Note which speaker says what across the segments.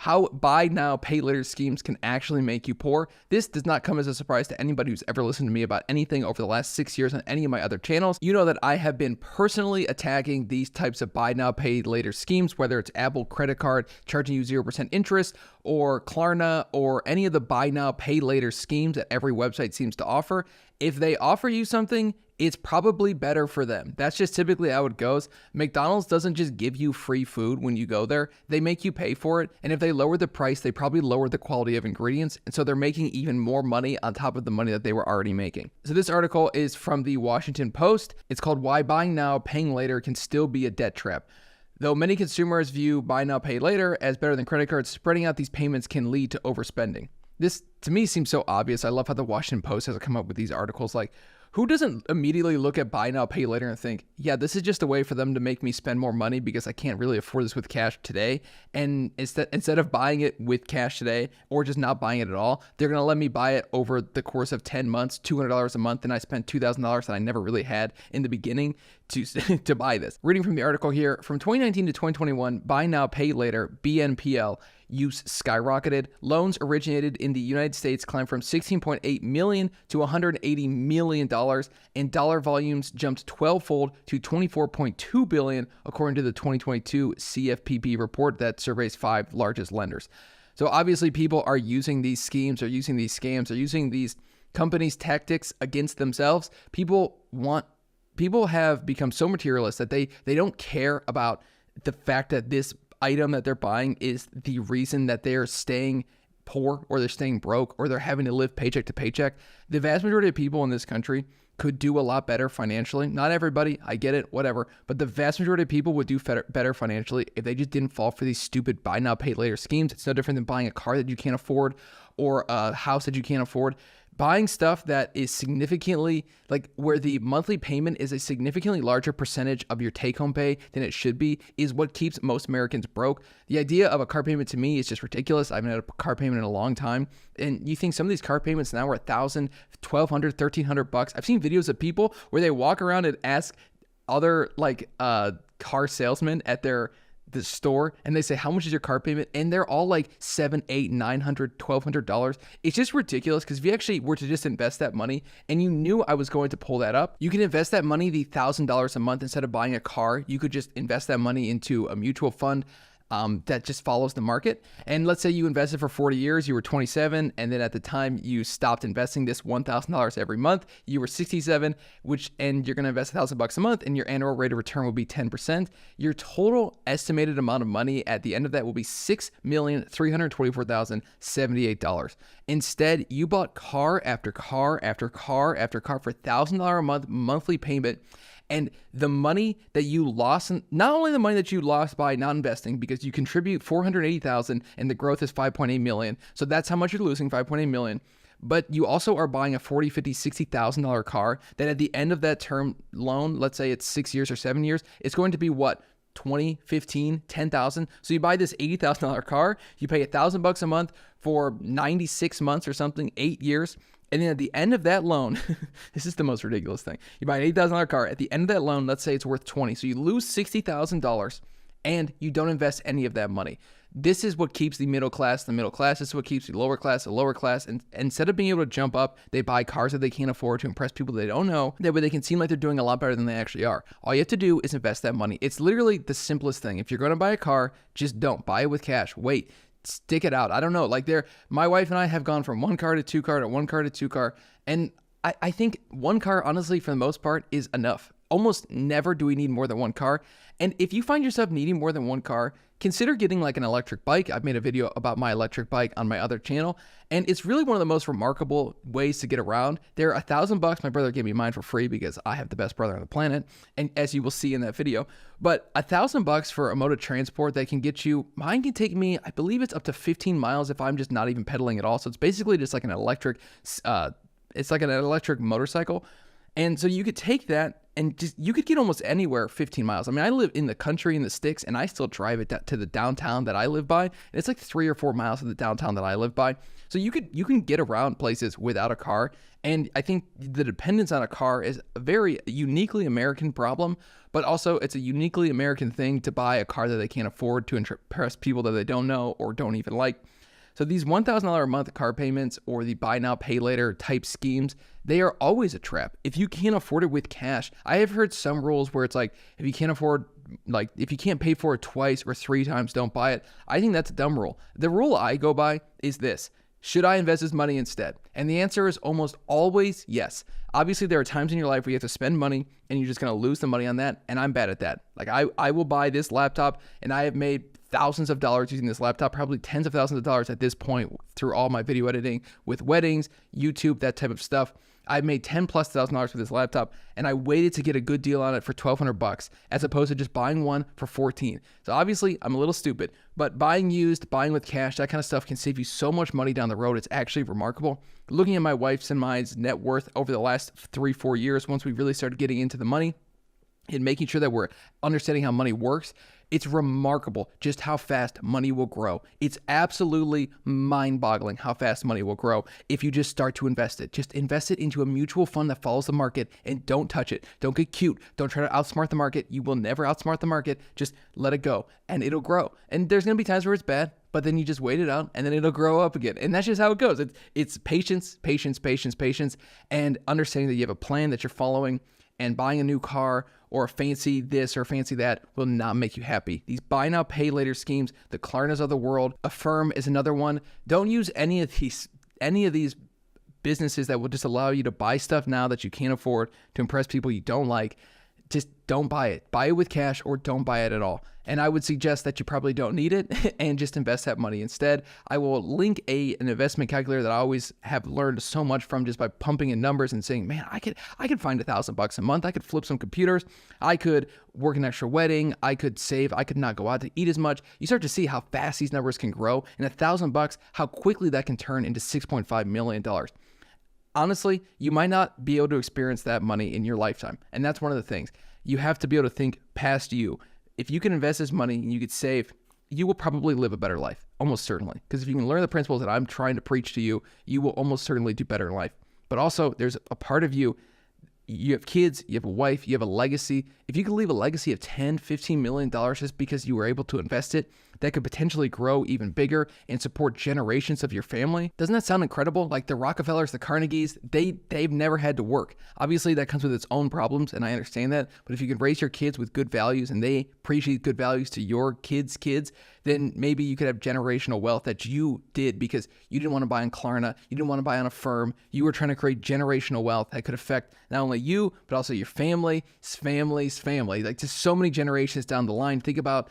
Speaker 1: how buy now, pay later schemes can actually make you poor. This does not come as a surprise to anybody who's ever listened to me about anything over the last 6 years on any of my other channels. You know that I have been personally attacking these types of buy now, pay later schemes, whether it's Apple credit card charging you 0% interest, or Klarna, or any of the buy now, pay later schemes that every website seems to offer. If they offer you something, it's probably better for them. That's just typically how it goes. McDonald's doesn't just give you free food when you go there. They make you pay for it. And if they lower the price, they probably lower the quality of ingredients. And so they're making even more money on top of the money that they were already making. So this article is from the Washington Post. It's called Why Buying Now, Paying Later Can Still Be a Debt Trap. Though many consumers view buy now, pay later as better than credit cards, spreading out these payments can lead to overspending. This, to me, seems so obvious. I love how the Washington Post has come up with these articles. Like, who doesn't immediately look at buy now, pay later and think, yeah, this is just a way for them to make me spend more money because I can't really afford this with cash today. And instead of buying it with cash today or just not buying it at all, they're going to let me buy it over the course of 10 months, $200 a month, and I spent $2,000 that I never really had in the beginning to buy this. Reading from the article here, from 2019 to 2021, buy now, pay later, BNPL, use skyrocketed. Loans originated in the United States climbed from 16.8 million to $180 million, and dollar volumes jumped 12-fold to 24.2 billion, according to the 2022 CFPB report that surveys 5 largest lenders. So obviously people are using these schemes, or using these scams, or using these companies' tactics against themselves. People have become so materialist that they don't care about the fact that this item that they're buying is the reason that they're staying poor, or they're staying broke, or they're having to live paycheck to paycheck. The vast majority of people in this country could do a lot better financially. Not everybody, I get it, whatever. But the vast majority of people would do better financially if they just didn't fall for these stupid buy now, pay later schemes. It's no different than buying a car that you can't afford, or a house that you can't afford. Buying stuff that is significantly, like where the monthly payment is a significantly larger percentage of your take-home pay than it should be, is what keeps most Americans broke. The idea of a car payment to me is just ridiculous. I haven't had a car payment in a long time. And you think some of these car payments now are $1,000, $1,200, $1,300. I've seen videos of people where they walk around and ask other car salesmen at the store, and they say, how much is your car payment? And they're all like $700, $800, $900, $1,200. It's just ridiculous, because if you actually were to just invest that money, and you knew I was going to pull that up, you can invest that money, the $1,000 a month, instead of buying a car. You could just invest that money into a mutual fund that just follows the market. And let's say you invested for 40 years, you were 27, and then at the time you stopped investing this $1,000 every month, you were 67, and you're going to invest $1,000 a month, and your annual rate of return will be 10%. Your total estimated amount of money at the end of that will be $6,324,078. Instead, you bought car after car after car after car for $1,000 a month monthly payment. And the money that you lost, not only the money that you lost by not investing, because you contribute $480,000 and the growth is $5.8 million. So that's how much you're losing, $5.8 million. But you also are buying a $40,000, $50,000, $60,000 car that at the end of that term loan, let's say it's 6 years or 7 years, it's going to be what? 20, 15, 10,000. So you buy this $80,000 car, you pay $1,000 a month for 96 months or something, 8 years. And then at the end of that loan, this is the most ridiculous thing. You buy an $8,000 car. At the end of that loan, let's say it's worth $20,000. So you lose $60,000 and you don't invest any of that money. This is what keeps the middle class the middle class. This is what keeps the lower class the lower class. And instead of being able to jump up, they buy cars that they can't afford to impress people they don't know. That way they can seem like they're doing a lot better than they actually are. All you have to do is invest that money. It's literally the simplest thing. If you're going to buy a car, just don't buy it with cash. Wait. Stick it out. I don't know. My wife and I have gone from one car to two car to one car to two car. And I think one car, honestly, for the most part, is enough. Almost never do we need more than one car. And if you find yourself needing more than one car, consider getting like an electric bike. I've made a video about my electric bike on my other channel, and it's really one of the most remarkable ways to get around. They're $1,000. My brother gave me mine for free because I have the best brother on the planet, and as you will see in that video. But $1,000 for a mode of transport that can get you, mine can take me, I believe it's up to 15 miles if I'm just not even pedaling at all. So it's basically just like an electric, it's like an electric motorcycle. And so you could take that and just, you could get almost anywhere 15 miles. I mean, I live in the country in the sticks, and I still drive it to the downtown that I live by. And it's like 3 or 4 miles to the downtown that I live by. So you can get around places without a car. And I think the dependence on a car is a very uniquely American problem, but also it's a uniquely American thing to buy a car that they can't afford to impress people that they don't know or don't even like. So these $1,000 a month car payments or the buy now, pay later type schemes, they are always a trap. If you can't afford it with cash, I have heard some rules where it's like, if you can't afford, like if you can't pay for it twice or 3 times, don't buy it. I think that's a dumb rule. The rule I go by is this: should I invest this money instead? And the answer is almost always yes. Obviously, there are times in your life where you have to spend money and you're just going to lose the money on that. And I'm bad at that. Like I will buy this laptop, and I have made thousands of dollars using this laptop, probably tens of thousands of dollars at this point through all my video editing with weddings, YouTube, that type of stuff. I've made $10,000+ with this laptop, and I waited to get a good deal on it for $1,200 as opposed to just buying one for $14. So obviously I'm a little stupid, but buying used, buying with cash, that kind of stuff can save you so much money down the road. It's actually remarkable. Looking at my wife's and mine's net worth over the last 3-4 years, once we really started getting into the money and making sure that we're understanding how money works, it's remarkable just how fast money will grow. It's absolutely mind-boggling how fast money will grow if you just start to invest it. Just invest it into a mutual fund that follows the market and don't touch it. Don't get cute. Don't try to outsmart the market. You will never outsmart the market. Just let it go and it'll grow. And there's going to be times where it's bad, but then you just wait it out and then it'll grow up again. And that's just how it goes. It's patience, patience, patience, patience, and understanding that you have a plan that you're following. And buying a new car or a fancy this or fancy that will not make you happy. These buy now, pay later schemes, the Klarnas of the world, Affirm is another one. Don't use any of these businesses that will just allow you to buy stuff now that you can't afford to impress people you don't like. Just don't buy it. Buy it with cash or don't buy it at all. And I would suggest that you probably don't need it and just invest that money instead. I will link an investment calculator that I always have learned so much from just by pumping in numbers and saying, man, I could find $1,000 a month. I could flip some computers. I could work an extra wedding. I could save. I could not go out to eat as much. You start to see how fast these numbers can grow, and $1,000, how quickly that can turn into $6.5 million. Honestly, you might not be able to experience that money in your lifetime. And that's one of the things. You have to be able to think past you. If you can invest this money and you could save, you will probably live a better life, almost certainly. Because if you can learn the principles that I'm trying to preach to you, you will almost certainly do better in life. But also, there's a part of you, you have kids, you have a wife, you have a legacy. If you could leave a legacy of $10, $15 million just because you were able to invest it, that could potentially grow even bigger and support generations of your family. Doesn't that sound incredible? Like the Rockefellers, the Carnegies, they've never had to work. Obviously, that comes with its own problems, and I understand that. But if you can raise your kids with good values and they appreciate good values to your kids' kids, then maybe you could have generational wealth that you did because you didn't want to buy on Klarna, you didn't want to buy on Affirm. You were trying to create generational wealth that could affect not only you, but also your family's family. Like just so many generations down the line. Think about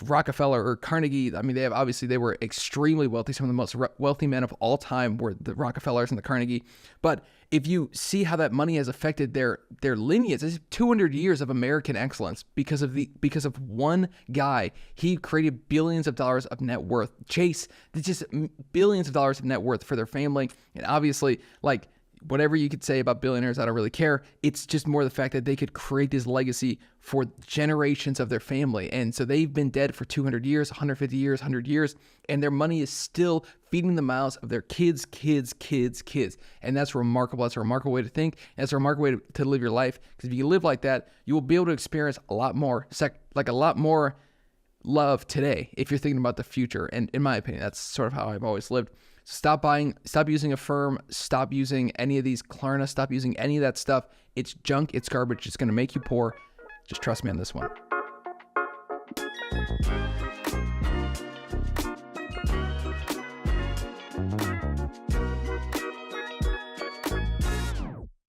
Speaker 1: Rockefeller or Carnegie. I mean, they were extremely wealthy. Some of the most wealthy men of all time were the Rockefellers and the Carnegie. But if you see how that money has affected their lineage, it's 200 years of American excellence because of one guy. He created billions of dollars of net worth. Chase, just billions of dollars of net worth for their family. And obviously, like, whatever you could say about billionaires, I don't really care. It's just more the fact that they could create this legacy for generations of their family. And so they've been dead for 200 years, 150 years, 100 years, and their money is still feeding the mouths of their kids. And that's remarkable. That's a remarkable way to think. And that's a remarkable way to live your life. Because if you live like that, you will be able to experience a lot more love today if you're thinking about the future. And in my opinion, that's sort of how I've always lived. Stop using Affirm, stop using any of these Klarna, stop using any of that stuff. It's junk, it's garbage, it's going to make you poor. Just trust me on this one.